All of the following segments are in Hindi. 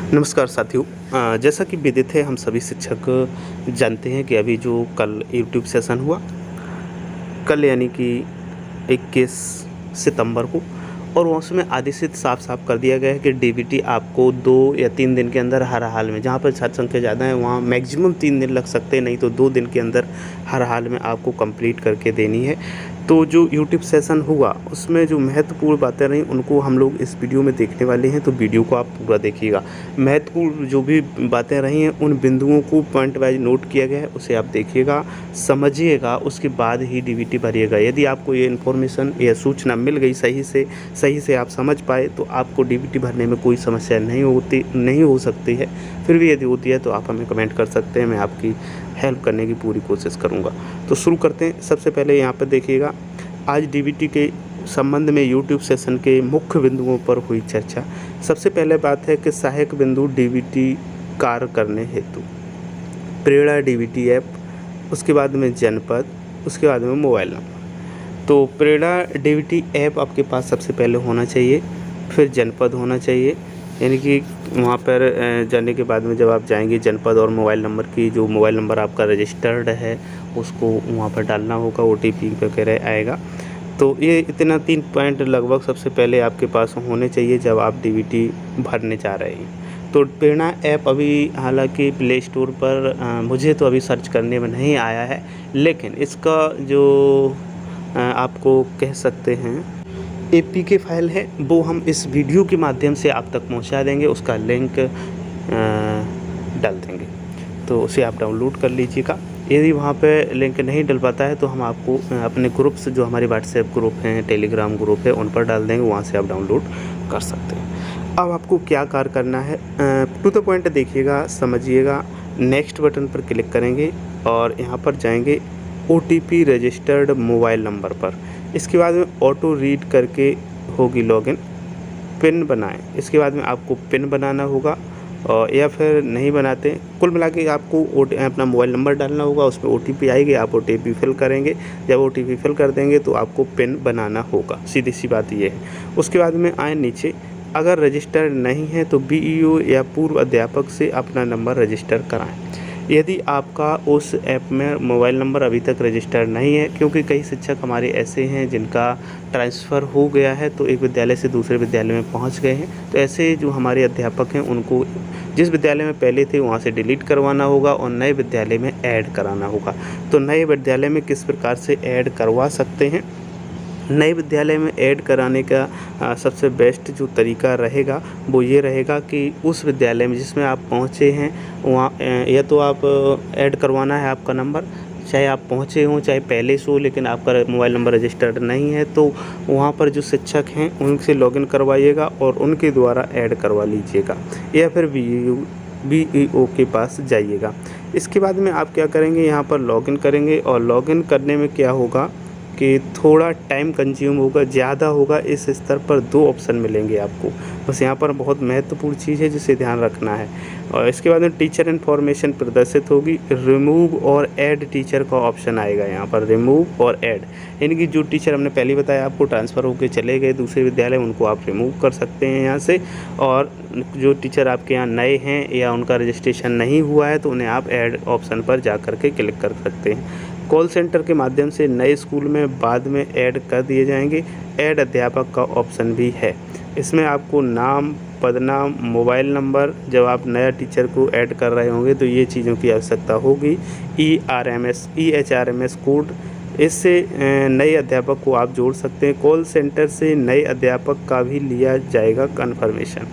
नमस्कार साथियों। जैसा कि विदित है, हम सभी शिक्षक जानते हैं कि अभी जो कल यूट्यूब सेशन हुआ, कल यानी कि 21 सितंबर को, और उसमें आदेशित साफ-साफ कर दिया गया है कि डीबीटी आपको 2 या 3 दिन के अंदर हर हाल में, जहाँ पर छात्र संख्या ज़्यादा है वहाँ मैक्सिमम 3 दिन लग सकते हैं, नहीं तो 2 दिन के अंदर हर हाल में आपको कंप्लीट करके देनी है। तो जो यूट्यूब सेशन हुआ उसमें जो महत्वपूर्ण बातें रहीं उनको हम लोग इस वीडियो में देखने वाले हैं, तो वीडियो को आप पूरा देखिएगा। महत्वपूर्ण जो भी बातें रही हैं उन बिंदुओं को पॉइंट वाइज नोट किया गया है, उसे आप देखिएगा, समझिएगा, उसके बाद ही डीबीटी भरिएगा। यदि आपको ये इन्फॉर्मेशन या सूचना मिल गई सही से आप समझ पाए तो आपको डीबीटी भरने में कोई समस्या नहीं हो सकती है। फिर भी यदि होती है तो आप हमें कमेंट कर सकते हैं, मैं आपकी हेल्प करने की पूरी कोशिश करूँगा। तो शुरू करते हैं। सबसे पहले यहाँ पर देखिएगा, आज डीबीटी के संबंध में यूट्यूब सेशन के मुख्य बिंदुओं पर हुई चर्चा। सबसे पहले बात है कि सहायक बिंदु डीबीटी कार्य करने हेतु प्रेरणा डीबीटी ऐप, उसके बाद में जनपद, उसके बाद में मोबाइल नंबर। तो प्रेरणा डीबीटी ऐप आपके पास सबसे पहले होना चाहिए, फिर जनपद होना चाहिए, यानी कि वहाँ पर जाने के बाद में जब आप जाएंगे जनपद और मोबाइल नंबर की, जो मोबाइल नंबर आपका रजिस्टर्ड है उसको वहाँ पर डालना होगा, ओटीपी वगैरह आएगा। तो ये इतना 3 पॉइंट लगभग सबसे पहले आपके पास होने चाहिए जब आप डीबीटी भरने जा रहे हैं। तो प्रेरणा ऐप अभी हालांकि प्ले स्टोर पर मुझे तो अभी सर्च करने में नहीं आया है, लेकिन इसका जो आपको कह सकते हैं एपीके फाइल है वो हम इस वीडियो के माध्यम से आप तक पहुंचा देंगे, उसका लिंक डाल देंगे, तो उसे आप डाउनलोड कर लीजिएगा। यदि वहाँ पे लिंक नहीं डल पाता है तो हम आपको अपने ग्रुप्स, जो हमारे व्हाट्सएप ग्रुप हैं, टेलीग्राम ग्रुप है, उन पर डाल देंगे, वहाँ से आप डाउनलोड कर सकते हैं। अब आपको क्या कार्य करना है, टू द पॉइंट देखिएगा, समझिएगा। नेक्स्ट बटन पर क्लिक करेंगे और यहाँ पर जाएंगे ओटीपी रजिस्टर्ड मोबाइल नंबर पर। इसके बाद में ऑटो रीड करके होगी लॉगिन, पिन बनाएं। इसके बाद में आपको पिन बनाना होगा, और या फिर नहीं बनाते, कुल मिला के आपको अपना मोबाइल नंबर डालना होगा, उसमें ओटीपी आएगी, आप ओटीपी फिल करेंगे। जब ओटीपी फिल कर देंगे तो आपको पिन बनाना होगा, सीधी सी बात ये है। उसके बाद में आए नीचे, अगर रजिस्टर नहीं है तो बीईओ या पूर्व अध्यापक से अपना नंबर रजिस्टर कराएं। यदि आपका उस ऐप में मोबाइल नंबर अभी तक रजिस्टर नहीं है, क्योंकि कई शिक्षक हमारे ऐसे हैं जिनका ट्रांसफ़र हो गया है, तो एक विद्यालय से दूसरे विद्यालय में पहुंच गए हैं, तो ऐसे जो हमारे अध्यापक हैं उनको जिस विद्यालय में पहले थे वहां से डिलीट करवाना होगा और नए विद्यालय में ऐड कराना होगा। तो नए विद्यालय में किस प्रकार से ऐड करवा सकते हैं, नए विद्यालय में ऐड कराने का सबसे बेस्ट जो तरीका रहेगा वो ये रहेगा कि उस विद्यालय में जिसमें आप पहुँचे हैं वहाँ या तो आप ऐड करवाना है आपका नंबर, चाहे आप पहुँचे हों चाहे पहले से हो, लेकिन आपका मोबाइल नंबर रजिस्टर्ड नहीं है तो वहाँ पर जो शिक्षक हैं उनसे लॉगिन करवाइएगा और उनके द्वारा ऐड करवा लीजिएगा, या फिर बीईओ के पास जाइएगा। इसके बाद में आप क्या करेंगे, यहाँ पर लॉगिन करेंगे, और लॉगिन करने में क्या होगा कि थोड़ा टाइम कंज्यूम होगा, ज़्यादा होगा। इस स्तर पर 2 ऑप्शन मिलेंगे आपको, बस यहाँ पर बहुत महत्वपूर्ण चीज़ है जिसे ध्यान रखना है। और इसके बाद में टीचर इन्फॉर्मेशन प्रदर्शित होगी, रिमूव और ऐड टीचर का ऑप्शन आएगा यहाँ पर, रिमूव और ऐड, यानी कि जो टीचर हमने पहले बताया आपको ट्रांसफ़र होकर चले गए दूसरे विद्यालय, उनको आप रिमूव कर सकते हैं यहाँ से, और जो टीचर आपके यहाँ नए हैं या उनका रजिस्ट्रेशन नहीं हुआ है तो उन्हें आप ऐड ऑप्शन पर जा कर के क्लिक कर सकते हैं। कॉल सेंटर के माध्यम से नए स्कूल में बाद में ऐड कर दिए जाएंगे। ऐड अध्यापक का ऑप्शन भी है, इसमें आपको नाम, पदनाम, मोबाइल नंबर, जब आप नया टीचर को ऐड कर रहे होंगे तो ये चीज़ों की आवश्यकता होगी। EHRMS कोड, इससे नए अध्यापक को आप जोड़ सकते हैं। कॉल सेंटर से नए अध्यापक का भी लिया जाएगा कन्फर्मेशन,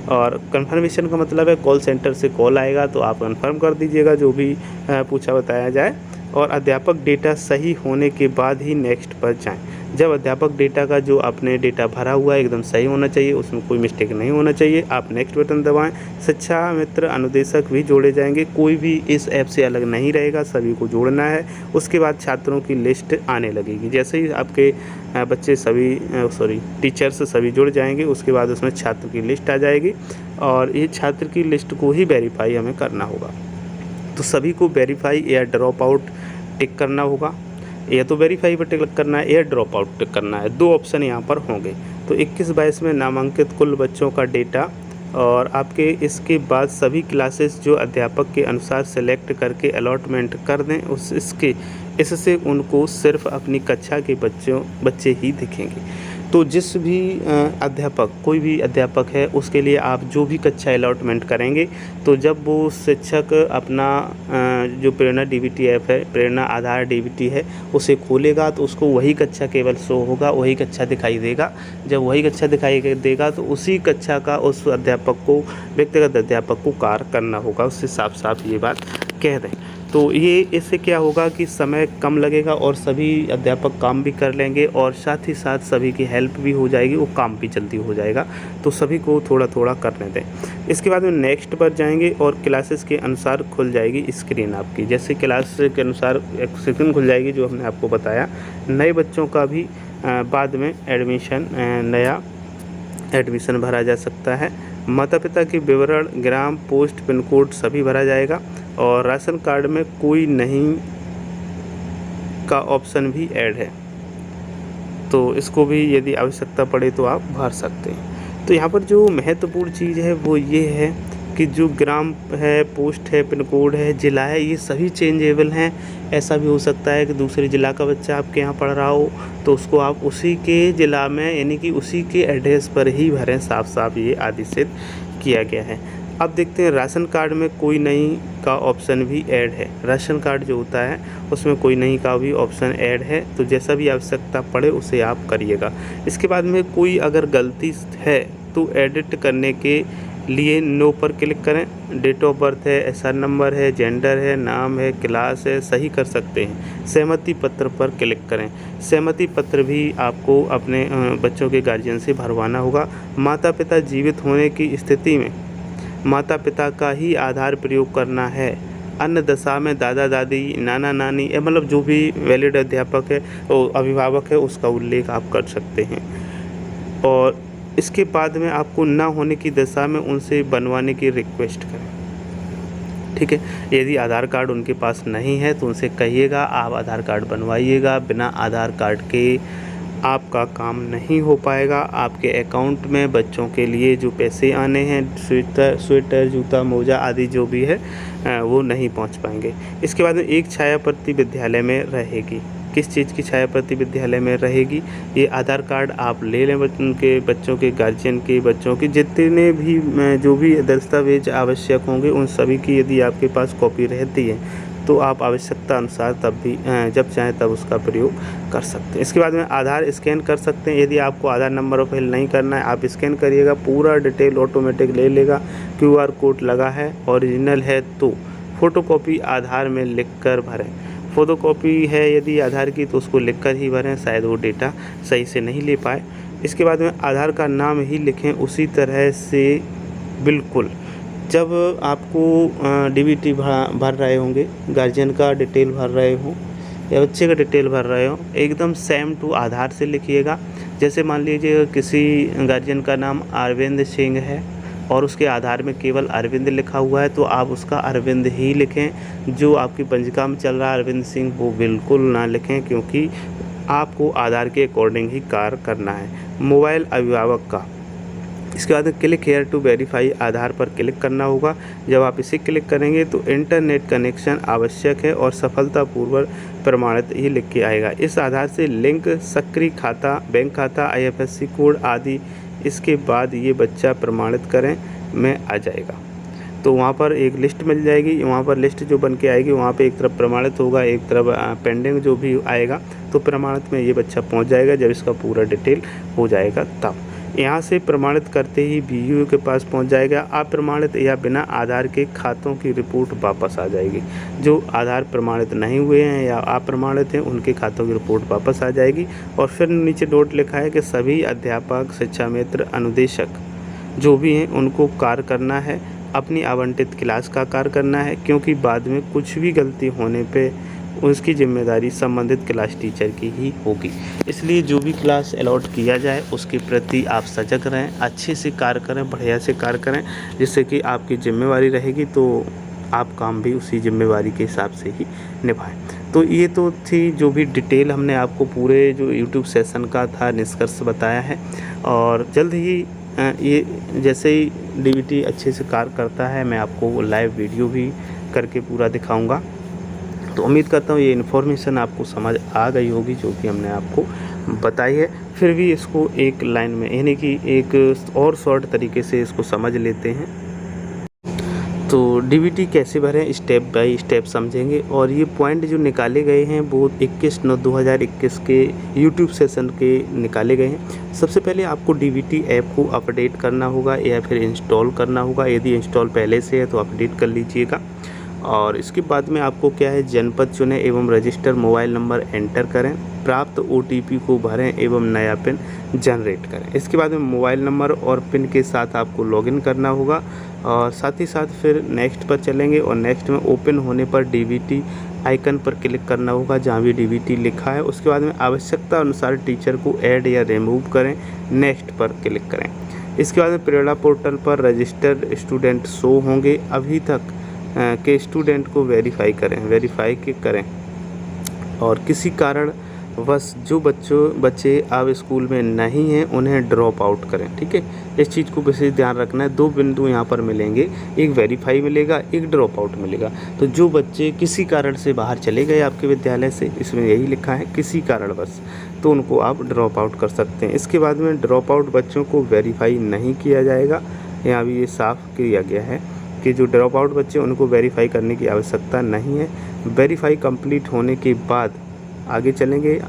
और कन्फर्मेशन का मतलब है कॉल सेंटर से कॉल आएगा तो आप कन्फर्म कर दीजिएगा जो भी पूछा बताया जाए, और अध्यापक डेटा सही होने के बाद ही नेक्स्ट पर जाएं। जब अध्यापक डेटा का जो आपने डेटा भरा हुआ है एकदम सही होना चाहिए, उसमें कोई मिस्टेक नहीं होना चाहिए, आप नेक्स्ट बटन दबाएं। शिक्षा मित्र अनुदेशक भी जोड़े जाएंगे, कोई भी इस ऐप से अलग नहीं रहेगा, सभी को जोड़ना है। उसके बाद छात्रों की लिस्ट आने लगेगी, जैसे ही आपके बच्चे टीचर्स सभी जुड़ जाएंगे उसके बाद उसमें छात्र की लिस्ट आ जाएगी, और ये छात्र की लिस्ट को ही वेरीफाई हमें करना होगा। तो सभी को वेरीफाई या ड्रॉप आउट टिक करना होगा, या तो वेरीफाई पर क्लिक करना है या ड्रॉप आउट टिक करना है, 2 ऑप्शन यहाँ पर होंगे। तो 21-22 में नामांकित कुल बच्चों का डेटा और आपके इसके बाद सभी क्लासेस जो अध्यापक के अनुसार सेलेक्ट करके अलॉटमेंट कर दें इससे उनको सिर्फ अपनी कक्षा के बच्चे ही दिखेंगे। तो जिस भी अध्यापक कोई भी अध्यापक है उसके लिए आप जो भी कक्षा अलॉटमेंट करेंगे, तो जब वो शिक्षक अपना जो प्रेरणा डीबीटी ऐप है, प्रेरणा आधार डीबीटी है, उसे खोलेगा तो उसको वही कक्षा केवल शो होगा, वही कक्षा दिखाई देगा। जब वही कक्षा दिखाई देगा तो उसी कक्षा का उस अध्यापक को, व्यक्तिगत अध्यापक को कार्य करना होगा। उससे साफ साफ ये बात कह दें। तो ये इससे क्या होगा कि समय कम लगेगा और सभी अध्यापक काम भी कर लेंगे और साथ ही साथ सभी की हेल्प भी हो जाएगी, वो काम भी जल्दी हो जाएगा। तो सभी को थोड़ा थोड़ा करने दें। इसके बाद में नेक्स्ट पर जाएंगे और क्लासेस के अनुसार खुल जाएगी स्क्रीन आपकी। जैसे क्लास के अनुसार एक स्क्रीन खुल जाएगी जो हमने आपको बताया। नए बच्चों का भी बाद में नया एडमिशन भरा जा सकता है। माता पिता के विवरण, ग्राम, पोस्ट, पिन कोड सभी भरा जाएगा और राशन कार्ड में कोई नहीं का ऑप्शन भी ऐड है, तो इसको भी यदि आवश्यकता पड़े तो आप भर सकते हैं। तो यहाँ पर जो महत्वपूर्ण चीज़ है वो ये है कि जो ग्राम है, पोस्ट है, पिन कोड है, ज़िला है, ये सभी चेंजेबल हैं। ऐसा भी हो सकता है कि दूसरे ज़िला का बच्चा आपके यहाँ पढ़ रहा हो तो उसको आप उसी के ज़िला में यानी कि उसी के एड्रेस पर ही भरें। साफ साफ ये आदेशित किया गया है। अब देखते हैं राशन कार्ड में कोई नहीं का ऑप्शन भी ऐड है। राशन कार्ड जो होता है उसमें कोई नहीं का भी ऑप्शन ऐड है, तो जैसा भी आवश्यकता पड़े उसे आप करिएगा। इसके बाद में कोई अगर गलती है तो एडिट करने के लिए नो पर क्लिक करें। डेट ऑफ बर्थ है, एसआर नंबर है, जेंडर है, नाम है, क्लास है, सही कर सकते हैं। सहमति पत्र पर क्लिक करें। सहमति पत्र भी आपको अपने बच्चों के गार्जियन से भरवाना होगा। माता पिता जीवित होने की स्थिति में माता पिता का ही आधार प्रयोग करना है। अन्य दशा में दादा दादी, नाना नानी, मतलब जो भी वैलिड अध्यापक है और अभिभावक है उसका उल्लेख आप कर सकते हैं। और इसके बाद में आपको ना होने की दशा में उनसे बनवाने की रिक्वेस्ट करें। ठीक है, यदि आधार कार्ड उनके पास नहीं है तो उनसे कहिएगा आप आधार कार्ड बनवाइएगा। बिना आधार कार्ड के आपका काम नहीं हो पाएगा। आपके अकाउंट में बच्चों के लिए जो पैसे आने हैं, स्वेटर, जूता, मोजा आदि जो भी है वो नहीं पहुंच पाएंगे। इसके बाद में एक छाया प्रति विद्यालय में रहेगी। किस चीज़ की छाया प्रति विद्यालय में रहेगी? ये आधार कार्ड आप ले लें उनके बच्चों के, गार्जियन के बच्चों की, जितने भी जो भी दस्तावेज आवश्यक होंगे उन सभी की यदि आपके पास कॉपी रहती है तो आप आवश्यकता अनुसार तब भी जब चाहें तब उसका प्रयोग कर सकते हैं। इसके बाद में आधार स्कैन कर सकते हैं। यदि आपको आधार नंबर फिल नहीं करना है आप स्कैन करिएगा, पूरा डिटेल ऑटोमेटिक ले लेगा। QR कोड लगा है, ओरिजिनल है तो फ़ोटोकॉपी आधार में लिख कर भरें। फ़ोटोकॉपी है यदि आधार की तो उसको लिख कर ही भरें, शायद वो डेटा सही से नहीं ले पाए। इसके बाद में आधार का नाम ही लिखें उसी तरह से। बिल्कुल जब आपको डीबीटी भर रहे होंगे, गार्जियन का डिटेल भर रहे हो या बच्चे का डिटेल भर रहे हो, एकदम सेम टू आधार से लिखिएगा। जैसे मान लीजिए किसी गार्जियन का नाम अरविंद सिंह है और उसके आधार में केवल अरविंद लिखा हुआ है तो आप उसका अरविंद ही लिखें। जो आपकी पंजिका में चल रहा है अरविंद सिंह वो बिल्कुल ना लिखें, क्योंकि आपको आधार के अकॉर्डिंग ही कार्य करना है। मोबाइल अभिभावक का। इसके बाद क्लिक हेयर टू वेरीफाई आधार पर क्लिक करना होगा। जब आप इसे क्लिक करेंगे तो इंटरनेट कनेक्शन आवश्यक है और सफलतापूर्वक प्रमाणित ही लिख के आएगा। इस आधार से लिंक सक्रिय खाता, बैंक खाता, IFSC कोड आदि इसके बाद ये बच्चा प्रमाणित करें में आ जाएगा। तो वहाँ पर एक लिस्ट मिल जाएगी। वहाँ पर लिस्ट जो बन के आएगी वहाँ पे एक तरफ प्रमाणित होगा, एक तरफ पेंडिंग जो भी आएगा। तो प्रमाणित में ये बच्चा पहुँच जाएगा जब इसका पूरा डिटेल हो जाएगा तब। यहाँ से प्रमाणित करते ही BU के पास पहुँच जाएगा। अप्रमाणित या बिना आधार के खातों की रिपोर्ट वापस आ जाएगी। जो आधार प्रमाणित नहीं हुए हैं या अप्रमाणित हैं उनके खातों की रिपोर्ट वापस आ जाएगी। और फिर नीचे नोट लिखा है कि सभी अध्यापक, शिक्षा मित्र, अनुदेशक जो भी हैं उनको कार्य करना है, अपनी आवंटित क्लास का कार्य करना है, क्योंकि बाद में कुछ भी गलती होने पे उसकी जिम्मेदारी संबंधित क्लास टीचर की ही होगी। इसलिए जो भी क्लास अलॉट किया जाए उसके प्रति आप सजग रहें, अच्छे से कार्य करें, बढ़िया से कार्य करें, जिससे कि आपकी जिम्मेवारी रहेगी तो आप काम भी उसी जिम्मेवारी के हिसाब से ही निभाएं। तो ये तो थी जो भी डिटेल हमने आपको पूरे जो YouTube सेशन का था निष्कर्ष बताया है। और जल्द ही ये जैसे ही डीबीटी अच्छे से कार्य करता है मैं आपको लाइव वीडियो भी करके पूरा दिखाऊंगा। तो उम्मीद करता हूँ ये इन्फॉर्मेशन आपको समझ आ गई होगी जो कि हमने आपको बताई है। फिर भी इसको एक लाइन में यानी कि एक और शॉर्ट तरीके से इसको समझ लेते हैं। तो डीबीटी कैसे भरें स्टेप बाय स्टेप समझेंगे, और ये पॉइंट जो निकाले गए हैं वो 21/9/2021 के यूट्यूब सेशन के निकाले गए हैं। सबसे पहले आपको डीबीटी ऐप को अपडेट करना होगा या फिर इंस्टॉल करना होगा। यदि इंस्टॉल पहले से है तो अपडेट कर लीजिएगा। और इसके बाद में आपको क्या है, जनपद चुनें एवं रजिस्टर मोबाइल नंबर एंटर करें, प्राप्त ओटीपी को भरें एवं नया पिन जनरेट करें। इसके बाद में मोबाइल नंबर और पिन के साथ आपको लॉगिन करना होगा, और साथ ही साथ फिर नेक्स्ट पर चलेंगे और नेक्स्ट में ओपन होने पर डीबीटी आइकन पर क्लिक करना होगा जहाँ भी डीबीटी लिखा है। उसके बाद में आवश्यकता अनुसार टीचर को ऐड या रिमूव करें, नेक्स्ट पर क्लिक करें। इसके बाद में प्रेरणा पोर्टल पर रजिस्टर्ड स्टूडेंट शो होंगे, अभी तक के स्टूडेंट को वेरीफाई करें और किसी कारण बस जो बच्चे अब स्कूल में नहीं हैं उन्हें ड्रॉप आउट करें। ठीक है, इस चीज़ को विशेष ध्यान रखना है। 2 बिंदु यहाँ पर मिलेंगे, एक वेरीफाई मिलेगा, एक ड्रॉप आउट मिलेगा। तो जो बच्चे किसी कारण से बाहर चले गए आपके विद्यालय से, इसमें यही लिखा है किसी कारण बस, तो उनको आप ड्रॉप आउट कर सकते हैं। इसके बाद में ड्रॉप आउट बच्चों को वेरीफाई नहीं किया जाएगा। यहाँ भी ये साफ किया गया है कि जो ड्रॉप आउट बच्चे उनको वेरीफाई करने की आवश्यकता नहीं है। वेरीफाई कंप्लीट होने के बाद आगे चलेंगे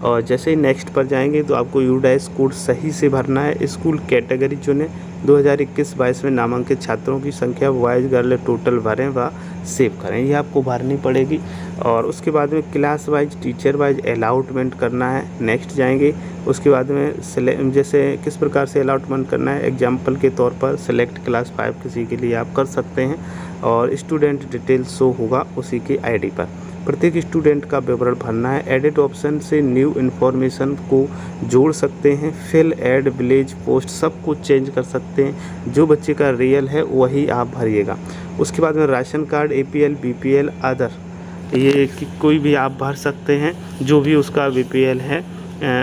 और जैसे ही नेक्स्ट पर जाएंगे तो आपको यूडाइस कोड सही से भरना है। स्कूल कैटेगरी चुनें, 2021-22 में नामांकित छात्रों की संख्या बॉयज़ गर्ल टोटल भरें व सेव करें, ये आपको भरनी पड़ेगी। और उसके बाद में class wise teacher wise allotment करना है, नेक्स्ट जाएंगे। उसके बाद में जैसे किस प्रकार से अलाउटमेंट करना है, एग्जाम्पल के तौर पर सेलेक्ट क्लास 5 किसी के लिए आप कर सकते हैं और स्टूडेंट डिटेल शो होगा उसी के आईडी पर। प्रत्येक स्टूडेंट का विवरण भरना है। एडिट ऑप्शन से न्यू इन्फॉर्मेशन को जोड़ सकते हैं, फिल, ऐड, विलेज, पोस्ट सब कुछ चेंज कर सकते हैं। जो बच्चे का रियल है वही आप भरिएगा। उसके बाद में ration card, APL, BPL, other, ये कोई भी आप भर सकते हैं जो भी उसका BPL है,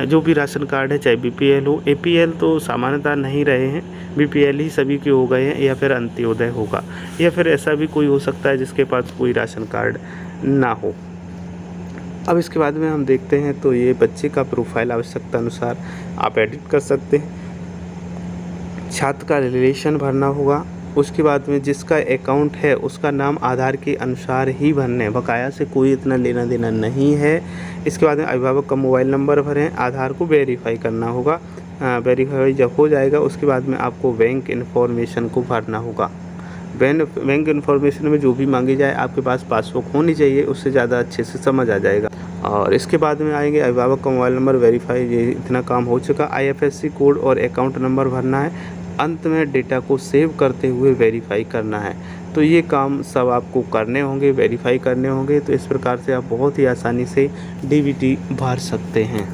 जो भी राशन कार्ड है, चाहे BPL हो। APL तो सामान्यतः नहीं रहे हैं, BPL ही सभी के हो गए हैं, या फिर अंत्योदय होगा, या फिर ऐसा भी कोई हो सकता है जिसके पास कोई राशन कार्ड ना हो। अब इसके बाद में हम देखते हैं तो ये बच्चे का प्रोफाइल आवश्यकता अनुसार आप एडिट कर सकते हैं। छात्र का रिलेशन भरना होगा। उसके बाद में जिसका अकाउंट है उसका नाम आधार के अनुसार ही भरने, बकाया से कोई इतना लेना देना नहीं है। इसके बाद में अभिभावक का मोबाइल नंबर भरें, आधार को वेरीफाई करना होगा। वेरीफाई जब हो जाएगा उसके बाद में आपको बैंक इन्फॉर्मेशन को भरना होगा। बैंक इन्फॉर्मेशन में जो भी मांगी जाए आपके पास पासबुक होनी चाहिए, उससे ज़्यादा अच्छे से समझ आ जाएगा। और इसके बाद में आएंगे अभिभावक का मोबाइल नंबर, वेरीफाई, ये इतना काम हो चुका। IFSC कोड और अकाउंट नंबर भरना है। अंत में डेटा को सेव करते हुए वेरीफाई करना है। तो ये काम सब आपको करने होंगे, वेरीफाई करने होंगे। तो इस प्रकार से आप बहुत ही आसानी से DBT भर सकते हैं।